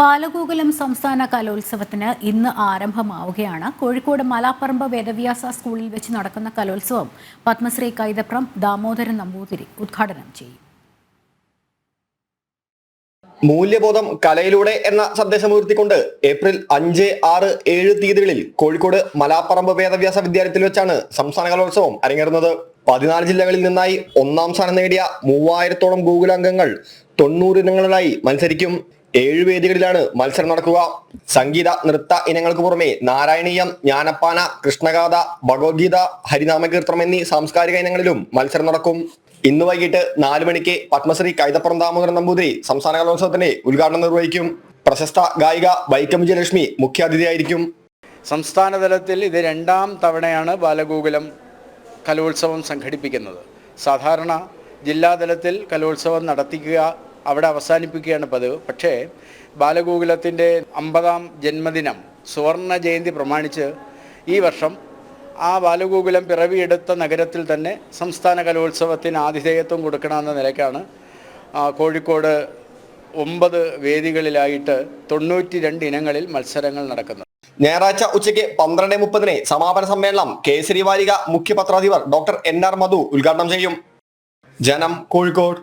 ബാലഗോകുലം സംസ്ഥാന കലോത്സവത്തിന് ഇന്ന് ആരംഭമാവുകയാണ്. കോഴിക്കോട് മലാപ്പറമ്പ് വേദവ്യാസ സ്കൂളിൽ വെച്ച് നടക്കുന്ന കലോത്സവം പത്മശ്രീ കൈതപ്രം ദാമോദരൻ നമ്പൂതിരി ഉദ്ഘാടനം ചെയ്യും. മൂല്യബോധം കലയിലൂടെ എന്ന സന്ദേശം ഉയർത്തിക്കൊണ്ട് ഏപ്രിൽ 5, 6, 7 തീയതികളിൽ കോഴിക്കോട് മലാപ്പറമ്പ് വേദവ്യാസ വിദ്യാലയത്തിൽ വെച്ചാണ് സംസ്ഥാന കലോത്സവം അരങ്ങേറുന്നത്. 14 ജില്ലകളിൽ നിന്നായി ഒന്നാം സ്ഥാനം നേടിയ 3000-ഓളം ഗോകുലാംഗങ്ങൾ 90 ഇനങ്ങളിലായി മത്സരിക്കും. 7 വേദികളിലാണ് മത്സരം നടക്കുക. സംഗീത നൃത്ത ഇനങ്ങൾക്ക് പുറമെ നാരായണീയം, ജ്ഞാനപ്പാന, കൃഷ്ണഗാഥ, ഭഗവത്ഗീത, ഹരിനാമകീർത്തനം എന്നീ സാംസ്കാരിക ഇനങ്ങളിലും മത്സരം നടക്കും. ഇന്ന് വൈകിട്ട് 4 മണിക്ക് പത്മശ്രീ കൈതപ്രം ദാമോദരൻ നമ്പൂതിരി സംസ്ഥാന കലോത്സവത്തിന്റെ ഉദ്ഘാടനം നിർവഹിക്കും. പ്രശസ്ത ഗായിക വൈക്കം വിജയലക്ഷ്മി മുഖ്യാതിഥിയായിരിക്കും. സംസ്ഥാന തലത്തിൽ ഇത് 2ാം തവണയാണ് ബാലഗോകുലം കലോത്സവം സംഘടിപ്പിക്കുന്നത്. സാധാരണ ജില്ലാതലത്തിൽ കലോത്സവം നടത്തിക്കുക, അവിടെ അവസാനിപ്പിക്കുകയാണ് പതിവ്. പക്ഷേ ബാലഗോകുലത്തിൻ്റെ 50ാം ജന്മദിനം സുവർണ ജയന്തി പ്രമാണിച്ച് ഈ വർഷം ആ ബാലഗോകുലം പിറവിയെടുത്ത നഗരത്തിൽ തന്നെ സംസ്ഥാന കലോത്സവത്തിന് ആതിഥേയത്വം കൊടുക്കണമെന്ന നിലയ്ക്കാണ് കോഴിക്കോട് 9 വേദികളിലായിട്ട് 92 ഇനങ്ങളിൽ മത്സരങ്ങൾ നടക്കുന്നത്. ഞായറാഴ്ച ഉച്ചയ്ക്ക് 12:30 സമാപന സമ്മേളനം കേസരി വാരിക മുഖ്യ പത്രാധിപർ ഡോക്ടർ NR മധു ഉദ്ഘാടനം ചെയ്യും. ജനം, കോഴിക്കോട്.